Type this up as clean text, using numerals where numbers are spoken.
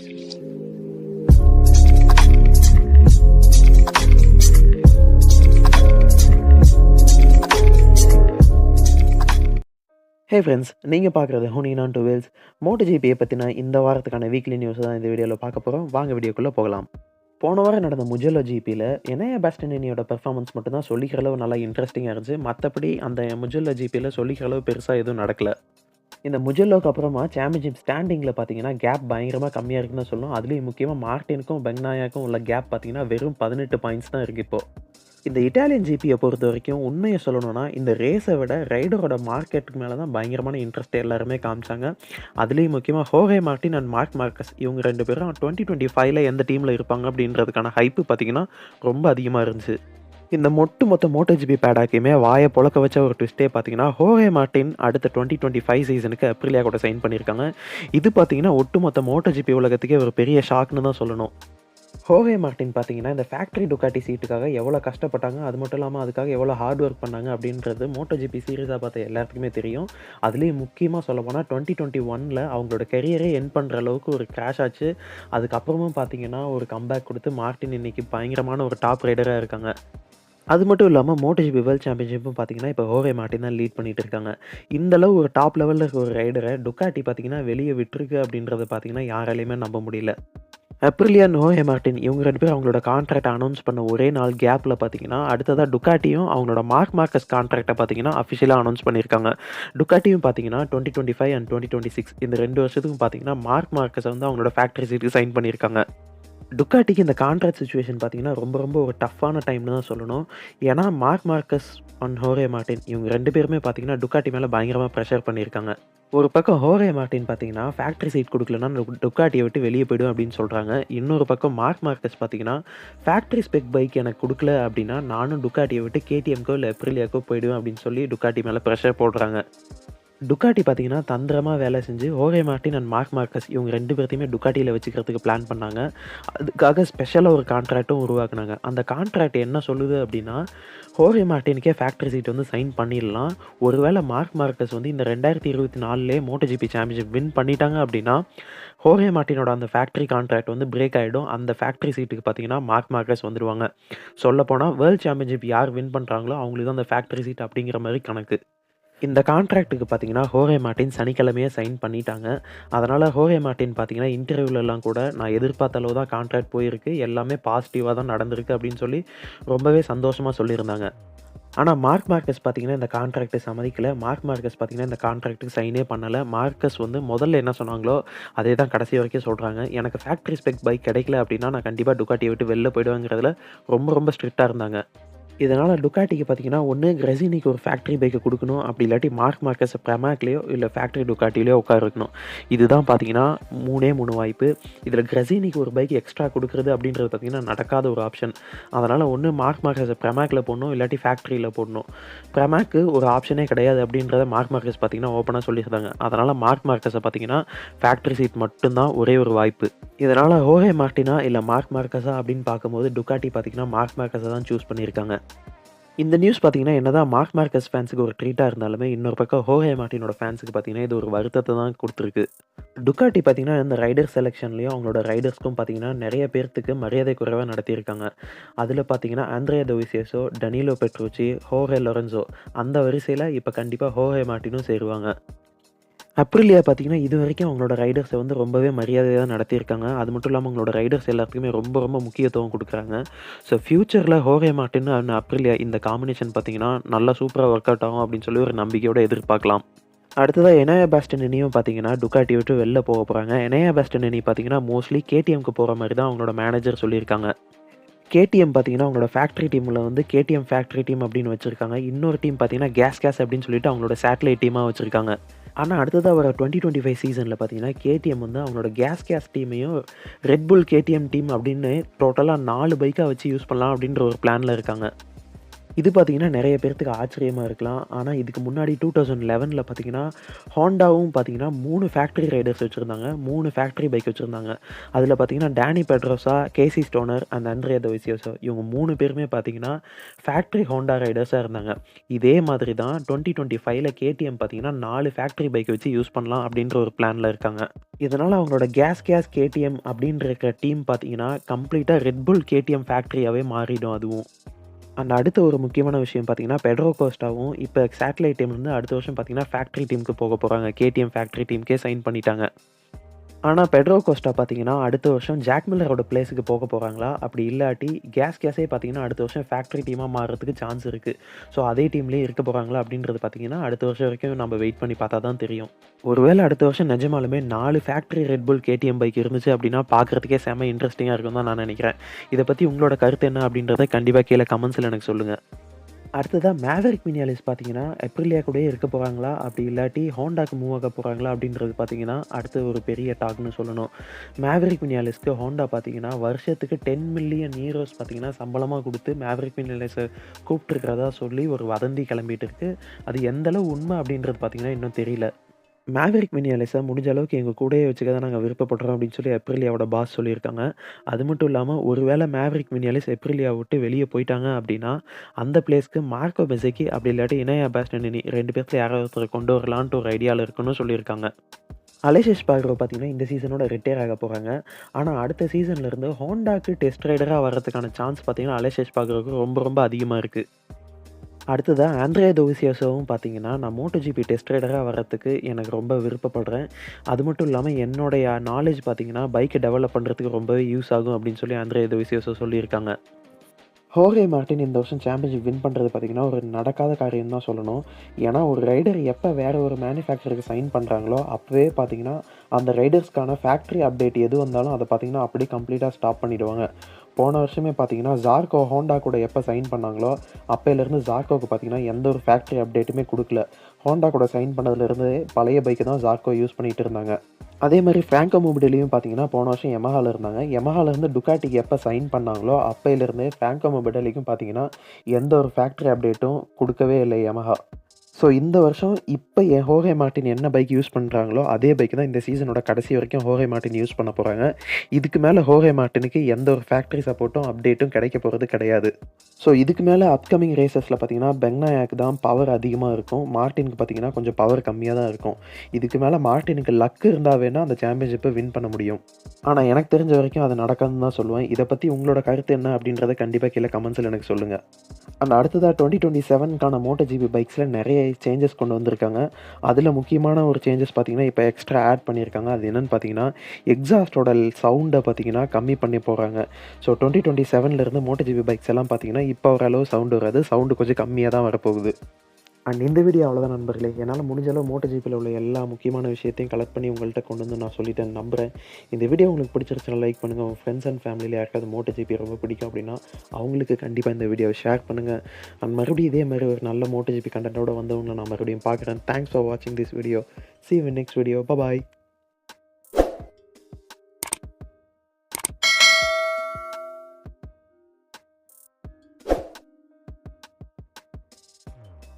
Hey friends, நீங்கள் பார்க்குறது ஹோனின் on to wheels. மோட்டோஜிபியை பற்றின இந்த வாரத்துக்கான வீக்லி நியூஸ் தான் இந்த வீடியோவில் பார்க்க போகிறோம். வாங்க வீடியோக்குள்ளே போகலாம். போன வாரம் நடந்த முஜெல்லோ ஜிபியில் எனையா பாஸ்டினியோட பெர்ஃபார்மன்ஸ் மட்டும்தான் சொல்லிக்கிற அளவு நல்லா இன்ட்ரெஸ்டிங்காக இருந்துச்சு. மற்றபடி அந்த முஜெல்லோ ஜிபியில் சொல்லிக்கிற அளவு பெருசாக எதுவும் நடக்கலை. இந்த முஜெல்லோக்கு அப்புறமா சாம்பியன்ஷிப் ஸ்டாண்டிங்கில் பார்த்தீங்கன்னா கேப் பயங்கரமாக கம்மியாக இருக்குன்னு சொல்லணும். அதுலேயும் முக்கியமாக மார்டினுக்கும் பெக்னாயாக்கும் உள்ள கேப் பார்த்தீங்கன்னா வெறும் 18 பாயிண்ட்ஸ் தான் இருக்குது இப்போது. இந்த இட்டாலியன் ஜிபியை பொறுத்த வரைக்கும் உண்மையை சொல்லணும்னா இந்த ரேஸை விட ரைடரோட மார்க்கெட்டுக்கு மேலே தான் பயங்கரமான இன்ட்ரெஸ்ட் எல்லாருமே காமிச்சாங்க. அதுலேயும் முக்கியமாக ஹோகே மார்டின் அண்ட் மார்க் மார்க்கஸ் இவங்க 2 பேரும் 2025 எந்த டீமில் இருப்பாங்க அப்படின்றதுக்கான ஹைப்பு பார்த்திங்கன்னா ரொம்ப அதிகமாக இருந்துச்சு. இந்த மொத்த மோட்டோஜிபி பேடாக்கையுமே வாயை புழக்க வச்ச ஒரு ட்விஸ்ட்டே பார்த்தீங்கன்னா ஹோகே மார்டின் அடுத்த 2025 சீசனுக்கு அப்ரிலியா கூட சைன் பண்ணியிருக்காங்க. இது பார்த்தீங்கன்னா ஒட்டுமொத்த மோட்டோஜிபி உலகத்துக்கே ஒரு பெரிய ஷாக்னு தான் சொல்லணும். ஹோகே மார்டின் பார்த்தீங்கன்னா இந்த ஃபேக்ட்ரி டுக்காட்டி சீட்டுக்காக எவ்வளோ கஷ்டப்பட்டாங்க, அது மட்டும் இல்லாமல் அதுக்காக எவ்வளோ ஹார்ட் ஒர்க் பண்ணாங்க அப்படின்றது மோட்டோஜிபி சீரீஸாக பார்த்த எல்லாத்துக்குமே தெரியும். அதுலேயும் முக்கியமாக சொல்ல போனால் 2021 அவங்களோட கெரியரே என் பண்ணுற அளவுக்கு ஒரு கிராஷ் ஆச்சு. அதுக்கப்புறமும் பார்த்தீங்கன்னா ஒரு கம்பேக் கொடுத்து மார்டின் இன்னைக்கு பயங்கரமான ஒரு டாப் ரைடராக இருக்காங்க. அது மட்டும் இல்லாமல் மோட்டோஜிபி வேர்ல்ட் சாம்பியன்ஷிப்பும் பார்த்தீங்கன்னா இப்போ ஹோகே மார்டின் தான் லீட் பண்ணிட்டு இருக்காங்க. இந்தளவு ஒரு டாப் லெவலில் இருக்க ஒரு ரைடரை டுக்காட்டி பார்த்தீங்கன்னா வெளியே விட்டுருக்கு அப்படின்றத பார்த்தீங்கன்னா யாராலையுமே நம்ப முடியல. அப்ரிலியா அண்ட் ஹோகே மார்டின் இவங்க 2 பேரும் அவங்களோட கான்ட்ராக்ட் அனௌன்ஸ் பண்ண ஒரே நாள் கேப்பில் பார்த்தீங்கன்னா அடுத்ததாக டுக்காட்டியும் அவங்களோட மார்க் மார்க்கஸ் கான்ட்ராக்டை பார்த்தீங்கன்னா அஃபிஷியலாக அனௌன்ஸ் பண்ணியிருக்காங்க. டுக்காட்டியும் பார்த்தீங்கன்னா 2025 அண்ட் 2026 இந்த 2 வருஷத்துக்கும் பார்த்தீங்கன்னா மார்க் மார்க்கஸை வந்து அவங்களோட ஃபேக்ட்ரி சீட்டுக்கு சைன் பண்ணியிருக்காங்க. டுக்காட்டிக்கு இந்த கான்ட்ராக்ட் சிச்சுவேஷன் பார்த்தீங்கன்னா ரொம்ப ஒரு டஃப்பான டைம்னு தான் சொல்லணும். ஏன்னா மார்க் மார்க்கஸ் அண்ட் ஹோகே மார்டின் இவங்க 2 பேருமே பார்த்தீங்கன்னா டுக்காட்டி மேலே பயங்கரமாக ப்ரெஷர் பண்ணியிருக்காங்க. ஒரு பக்கம் ஹோகே மார்டின் பார்த்தீங்கன்னா ஃபேக்ட்ரி சீட் கொடுக்கலன்னா டுக்காட்டியை விட்டு வெளியே போய்டும் அப்படின்னு சொல்கிறாங்க. இன்னொரு பக்கம் மார்க் மார்க்கஸ் பார்த்தீங்கன்னா ஃபேக்ட்ரி ஸ்பெக் பைக் எனக்கு கொடுக்கல அப்படின்னா நானும் டுக்காட்டியை விட்டு கேடிஎம்க்கோ இல்லை அப்ரிலியாக்கோ போய்டுவேன் அப்படின்னு சொல்லி டுக்காட்டி மேலே ப்ரெஷர் போடுறாங்க. டுக்காட்டி பார்த்தீங்கன்னா தந்திரமாக வேலை செஞ்சு ஹோகே மார்டின் அண்ட் மார்க் மார்க்கஸ் இவங்க 2 பேர்த்தையுமே டுக்காட்டியில் வச்சுக்கிறதுக்கு பிளான் பண்ணாங்க. அதுக்காக ஸ்பெஷலாக ஒரு கான்ட்ராக்டும் உருவாக்குனாங்க. அந்த கான்ட்ராக்ட் என்ன சொல்லுது அப்படின்னா ஹோகே மார்டினுக்கே ஃபேக்ட்ரி சீட் வந்து சைன் பண்ணிடலாம். ஒருவேளை மார்க் மார்க்கஸ் வந்து இந்த 2024 மோட்டோஜிபி சாம்பியன்ஷிப் வின் பண்ணிட்டாங்க அப்படின்னா ஹோகே மார்டினோட அந்த ஃபேக்ட்ரி கான்ட்ராக்ட் வந்து பிரேக் ஆகிடும். அந்த ஃபேக்ட்ரி சீட்டுக்கு பார்த்தீங்கன்னா மார்க் மார்க்கஸ் வந்துடுவாங்க. சொல்லப்போனால் வேர்ல்டு சாம்பியன்ஷிப் யார் வின் பண்ணுறாங்களோ அவங்களுக்கு தான் அந்த ஃபேக்ட்ரி சீட் அப்படிங்கிற மாதிரி கணக்கு. இந்த கான்ட்ராக்ட்டுக்கு பார்த்தீங்கன்னா ஹோகே மார்டின் சனிக்கிழமையே சைன் பண்ணிட்டாங்க. அதனால் ஹோகே மார்டின் பார்த்தீங்கன்னா இன்டர்வியூலலாம் கூட நான் எதிர்பார்த்த அளவு தான் கான்ட்ராக்ட் போயிருக்கு, எல்லாமே பாசிட்டிவாக தான் நடந்திருக்கு அப்படின்னு சொல்லி ரொம்பவே சந்தோஷமாக சொல்லியிருந்தாங்க. ஆனால் மார்க் மார்க்கஸ் பார்த்தீங்கன்னா இந்த கான்ட்ராக்ட்டை சம்மதிக்கலை. மார்க் மார்க்கஸ் பார்த்தீங்கன்னா இந்த கான்ட்ராக்ட்டுக்கு சைனே பண்ணலை. மார்க்கஸ் வந்து முதல்ல என்ன சொன்னாங்களோ அதே தான் கடைசி வரைக்கும் சொல்கிறாங்க. எனக்கு ஃபேக்ட்ரி ஸ்பெக் பைக் கிடைக்கல அப்படின்னா நான் கண்டிப்பாக டுக்காட்டியை விட்டு வெளில போயிடுவேங்கிறதுல ரொம்ப ஸ்ட்ரிக்டாக இருந்தாங்க. இதனால் டுக்காட்டிக்கு பார்த்தீங்கன்னா ஒன்று கிரெசினிக்கு ஒரு ஃபேக்ட்ரி பைக்கை கொடுக்கணும், அப்படி இல்லாட்டி மார்க் மார்க்கஸ் ப்ரெமாக்லேயோ இல்லை ஃபேக்ட்ரி டுக்காட்டிலையோ உட்கார வைக்கணும். இதுதான் பார்த்தீங்கன்னா 3 வாய்ப்பு. இதில் கிரெசினிக்கு ஒரு பைக் எக்ஸ்ட்ரா கொடுக்குறது அப்படின்றது பார்த்தீங்கன்னா நடக்காத ஒரு ஆப்ஷன். அதனால் ஒன்று மார்க் மார்க்கஸை ப்ரெமாக்கில் போடணும், இல்லாட்டி ஃபேக்ட்ரியில் போடணும். ப்ரெமாக்கு ஒரு ஆப்ஷனே கிடையாது அப்படின்றத மார்க் மார்க்கஸ் பார்த்தீங்கன்னா ஓப்பனாக சொல்லியிருந்தாங்க. அதனால் மார்க் மார்க்கஸை பார்த்தீங்கன்னா ஃபேக்ட்ரி சீட் மட்டும்தான் ஒரே ஒரு வாய்ப்பு. இதனால் ஹோகே மார்டினா இல்லை மார்க் மார்க்கஸா அப்படின்னு பார்க்கும்போது டுக்காட்டி பார்த்தீங்கன்னா மார்க் மார்க்கஸை தான் சூஸ் பண்ணியிருக்காங்க. இந்த நியூஸ் பார்த்தீங்கன்னா என்னதான் மார்க் மார்க்கஸ் ஃபேன்ஸுக்கு ஒரு ட்ரீட்டாக இருந்தாலுமே இன்னொரு பக்கம் ஹோகே மார்டினோட ஃபேன்ஸுக்கு பார்த்தீங்கன்னா இது ஒரு வருத்தத்தை தான் கொடுத்துருக்கு. டுக்காட்டி பார்த்தீங்கன்னா இந்த ரைடர் செலெக்ஷன்லேயும் அவங்களோட ரைடர்ஸ்க்கும் பார்த்தீங்கன்னா நிறைய பேர்த்துக்கு மரியாதை குறைவாக நடத்தியிருக்காங்க. அதில் பார்த்தீங்கன்னா ஆண்ட்ரியா டோவிசியஸோ, டனிலோ பெட்ரோச்சி, ஹோகே லொரென்சோ அந்த வரிசையில் இப்போ கண்டிப்பாக ஹோகே மார்டினும் சேருவாங்க. அப்ரிலியா பார்த்தீங்கன்னா இது வரைக்கும் அவங்களோட ரைடர்ஸை வந்து ரொம்பவே மரியாதையாக தான் நடத்தியிருக்காங்க. அது மட்டும் இல்லாமல் அவங்களோட ரைடர்ஸ் எல்லாத்துக்குமே ரொம்ப முக்கியத்துவம் கொடுக்குறாங்க. ஸோ ஃப்யூச்சரில் ஹோகே மார்டின் அண்ட் அப்ரிலியா இந்த காம்பினேஷன் பார்த்தீங்கன்னா நல்லா சூப்பராக ஒர்க் அவுட் ஆகும் அப்படின்னு சொல்லி ஒரு நம்பிக்கையோடு எதிர்பார்க்கலாம். அடுத்ததாக எனையா பாஸ்டினியும் பார்த்தீங்கன்னா டுக்காட்டி விட்டு வெளில போக போகிறாங்க. எனையா பாஸ்டினி பார்த்தீங்கன்னா மோஸ்ட்லி கேடிஎம்க்கு போகிற மாதிரி தான் அவங்களோட மேனேஜர் சொல்லியிருக்காங்க. கேடிஎம் பார்த்தீங்கன்னா அவங்களோட ஃபேக்ட்ரி டீமில் வந்து கேடிஎம் ஃபேக்ட்ரி டீம் அப்படின்னு வச்சுருக்காங்க. இன்னொரு டீம் பார்த்தீங்கன்னா கேஸ் அப்படின்னு சொல்லிட்டு அவங்களோட சேட்டலைட் டீமாக வச்சுருக்காங்க. ஆனால் அடுத்ததாக வர 2025 சீசனில் பார்த்தீங்கன்னா கேடிஎம் வந்து அவங்களோட கேஸ் டீமையும் ரெட்புல் கேடிஎம் டீம் அப்படின்னு டோட்டலாக 4 பைக்காக வச்சு யூஸ் பண்ணலாம் அப்படின்ற ஒரு பிளானில் இருக்காங்க. இது பார்த்தீங்கன்னா நெறைய பேர்த்துக்கு ஆச்சரியமா இருக்கலாம். ஆனா இதுக்கு முன்னாடி 2011ல பார்த்தீங்கன்னா, ஹோண்டாவும் பார்த்தீங்கன்னா 3 ஃபேக்டரி ரைடர்ஸ் வச்சிருந்தாங்க. 3 ஃபேக்டரி பைக் வச்சிருந்தாங்க. அதில பார்த்தீங்கன்னா, டேனி பெட்ரோசா, கேசி ஸ்டோனர் அண்ட் அண்ட்ரியா டோவிசியோசோ இவங்க 3 பேருமே பார்த்தீங்கன்னா, ஃபேக்டரி ஹோண்டா ரைடர்ஸா இருந்தாங்க. இதே மாதிரி தான் 2025ல கேடிஎம் பார்த்தீங்கன்னா, 4 ஃபேக்டரி பைக் வச்சு யூஸ் பண்ணலாம் அப்படின்ற ஒரு பிளான்ல இருக்காங்க. இதனால அவங்களோட கேஸ் கேடிஎம் அப்படின்னு இருக்கிற டீம் பார்த்தீங்கன்னா, கம்ப்ளீட்டா ரெட் புல் கேடிஎம் ஃபேக்டரியாவே மாறிடும் அதுவும். அண்ட் அடுத்த ஒரு முக்கியமான விஷயம் பார்த்தீங்கன்னா, பெட்ரோ கோஸ்டாவும் இப்ப சேட்டலைட் டீம்லேருந்து அடுத்த வருஷம் பார்த்தீங்கன்னா, ஃபேக்டரி டீமுக்கு போறாங்க. கேடிஎம் ஃபேக்டரி டீமுக்கே சைன் பண்ணிட்டாங்க. ஆனா, பெட்ரோ கோஸ்டா பார்த்தீங்கன்னா, அடுத்த வருஷம் ஜாக் மில்லரோட பிளேஸுக்கு போறாங்களா? அப்படி இல்லாட்டி கேஸே பார்த்தீங்கன்னா, அடுத்த வருஷம் ஃபேக்டரி டீமா மாறுறதுக்கு சான்ஸ் இருக்கு. ஸோ அதே டீம்லயே இருக்க போறாங்களா? அப்படின்றது பார்த்தீங்கன்னா, அடுத்த வருஷம் வரைக்கும் நம்ம வெயிட் பண்ணி பார்த்தா தான் தெரியும். ஒருவேளை அடுத்த வருஷம் நிஜமாலுமே 4 factory Red Bull KTM bike இருந்துச்சு அப்படின்னா, பார்க்கறதுக்கே செம்ம இன்ட்ரஸ்டிங்கா இருக்கும்னு தான் நான் நினைக்கிறேன். இத பத்தி உங்களோட கருத்து என்ன அப்படின்றத கண்டிப்பா கீழ கமெண்ட்ஸ்ல எனக்கு சொல்லுங்க. அடுத்ததா மேவரிக் வினியாலிஸ் பார்த்தீங்கன்னா, எப்ரிலியா கூடயே இருக்க போறாங்களா? அப்படி இல்லாட்டி ஹோண்டாக்கு மூவ் ஆக போறாங்களா? அப்படின்றது பார்த்தீங்கன்னா, அடுத்த ஒரு பெரிய டாக்ன்னு சொல்லணும். மேவரிக் வினியாலிஸ்க்கு ஹோண்டா பார்த்தீங்கன்னா, வருஷத்துக்கு 10 மில்லியன் யூரோஸ் பார்த்தீங்கன்னா, சம்பளமா குடுத்து மேவரிக் வினியாலிஸ கூப்ட்டுருக்கிறதா சொல்லி ஒரு வதந்தி கிளம்பிட்டு இருக்கு. அது எந்த அளவு உண்மை அப்படின்றது பார்த்தீங்கன்னா, இன்னும் தெரியல. மேவரிக் வினியாலிஸ முடிஞ்ச அளவுக்கு எங்க கூடயே வச்சுக்க தான் நாங்க விருப்பப்படுறோம் அப்படின்னு சொல்லி எப்ரிலியாவோட பாஸ் சொல்லியிருக்காங்க. அது மட்டும் இல்லாம ஒருவேளை மேவரிக் வினியாலிஸ் எப்ரிலியா விட்டு வெளிய போயிட்டாங்க அப்படின்னா, அந்த பிளேஸ்க்கு மார்க்கோ பெசக்கி அப்படி இல்லாட்டி இனயா பாஸ்டனினி 2 பேத்துல யாராவது ஒருத்தர கொண்டு வரலான்ட்டு ஒரு ஐடியால இருக்குன்னு சொல்லியிருக்காங்க. அலெக்சிஸ் ஸ்பார்ரோ பார்த்தீங்கன்னா, இந்த சீசனோட ரிட்டயர் ஆக போறாங்க. ஆனா அடுத்த சீசன்ல இருந்து ஹோண்டாக்கு டெஸ்ட் ரைடரா வர்றதுக்கான சான்ஸ் பார்த்தீங்கன்னா, அலெக்சிஸ் ஸ்பார்ரோக்கு ரொம்ப ரொம்ப அதிகமா இருக்கு. அடுத்ததா ஆண்ட்ரியா டோவிசியோசோவும் பார்த்தீங்கன்னா, நான் MotoGP டெஸ்ட் ரைடரா வர்றதுக்கு எனக்கு ரொம்ப விருப்பப்படுறேன். அது மட்டும் இல்லாம என்னுடைய நாலேட்ஜ் பார்த்தீங்கன்னா, பைக்க டெவலப் பண்றதுக்கு ரொம்பவே யூஸ் ஆகும் அப்படின்னு சொல்லி ஆண்ட்ரியா டோவிசியோசோ சொல்லியிருக்காங்க. ஹோர்கே மார்ட்டின் இந்த வருஷம் சாம்பியன்ஷிப் வின் பண்றது பார்த்தீங்கன்னா, ஒரு நடக்காத காரியம் தான் சொல்லணும். ஏன்னா, ஒரு ரைடர் எப்ப வேற ஒரு மேனுஃபேக்சருக்கு சைன் பண்றாங்களோ, அப்பவே பார்த்தீங்கன்னா, அந்த ரைடர்ஸ்க்கான ஃபேக்டரி அப்டேட் எது வந்தாலும் அத பார்த்தீங்கன்னா, அப்படியே கம்ப்ளீட்டா ஸ்டாப் பண்ணிடுவாங்க. போன வருஷமே பார்த்தீங்கன்னா, ஜார்கோ ஹோண்டா கூட எப்ப சைன் பண்ணாங்களோ, அப்பையிலேருந்து ஜார்கோக்கு பார்த்தீங்கன்னா, எந்த ஒரு ஃபேக்டரி அப்டேட்டுமே குடுக்கல. ஹோண்டா கூட சைன் பண்ணதுலேருந்தே பழைய பைக்க தான் ஜார்கோ யூஸ் பண்ணிட்டு இருந்தாங்க. அதே மாரி ஃப்ராங்கோ மொபிடெலியும் பார்த்தீங்கன்னா, போன வருஷம் யமஹால இருந்தாங்க. யமஹாலேருந்து டுக்காட்டிக்கு எப்ப சைன் பண்ணாங்களோ, அப்பையிலேருந்தே ஃப்ராங்கோ மொபிடெலிக்கும் பார்த்தீங்கன்னா, எந்த ஒரு ஃபேக்டரி அப்டேட்டும் குடுக்கவே இல்ல யமஹா. ஸோ இந்த வருஷம் இப்ப ஹோகே மார்ட்டின் என்ன பைக் யூஸ் பண்றாங்களோ, அதே பைக் தான் இந்த சீசனோட கடைசி வரைக்கும் ஹோகே மார்ட்டின் யூஸ் பண்ண போறாங்க. இதுக்கு மேல ஹோகே மார்ட்டினுக்கு எந்த ஒரு ஃபேக்டரி சப்போர்ட்டும், அப்டேட்டும் கிடைக்க போறது கிடையாது. ஸோ இதுக்கு மேல அப்கமிங் ரேசஸ்ல பார்த்தீங்கன்னா, பெக்னாயாக்கு தான் பவர் அதிகமா இருக்கும். மார்ட்டினுக்கு பார்த்தீங்கன்னா, கொஞ்சம் பவர் கம்மியா தான் இருக்கும். இதுக்கு மேல மார்ட்டினுக்கு லக் இருந்தா வேணா அந்த சாம்பியன்ஷிப்ப வின் பண்ண முடியும். ஆனா எனக்கு தெரிஞ்ச வரைக்கும் அது நடக்காதுன்னு தான் சொல்லுவேன். இத பத்தி உங்களோட கருத்து என்ன அப்படின்றத கண்டிப்பா கீழ கமெண்ட்ஸ்ல எனக்கு சொல்லுங்க. அண்ட் அடுத்ததா 2027க்கான MotoGP பைக்ஸ்ல நெறைய சேஞ்சஸ் கொண்டு வந்திருக்காங்க. அதுல முக்கியமான ஒரு சேஞ்சஸ் பார்த்தீங்கன்னா, இப்ப எக்ஸ்ட்ரா ஆட் பண்ணியிருக்காங்க. அது என்னன்னு பார்த்தீங்கன்னா, எக்ஸாஸ்ட்டோட சவுண்ட பார்த்தீங்கன்னா கம்மி பண்ணி போடுறாங்க. ஸோ 2027ல இருந்து MotoGP பைக்ஸ் எல்லாம் பார்த்தீங்கன்னா, இப்ப ஓரளவு சவுண்ட் வராது. சவுண்ட் கொஞ்சம் கம்மியா தான் வரப்போகுது. அண்ட் இந்த வீடியோ அவ்வளோதான் நண்பர்களே. என்னால முடிஞ்ச அளவு MotoGPல உள்ள எல்லா முக்கியமான விஷயத்தையும் கலெக்ட் பண்ணி உங்கள்ட்ட கொண்டு வந்து நான் சொல்லிட்டேன்னு நம்புறேன். இந்த வீடியோ உங்களுக்கு பிடிச்சிருச்சுன்னா லைக் பண்ணுங்க. உங்க ஃப்ரெண்ட்ஸ் அண்ட் ஃபேமிலில யாருக்காவது MotoGP ரொம்ப பிடிக்கும் அப்படின்னா, அவங்களுக்கு கண்டிப்பா இந்த வீடியோவ ஷேர் பண்ணுங்க. அண்ட் மறுபடியும் இதே மாரி ஒரு நல்ல MotoGP கன்டென்ட்டோட வந்து உங்கள நான் மறுபடியும் பார்க்குறேன். தேங்க்ஸ் ஃபார் வாட்சிங் this video. See you in next video. Bye bye.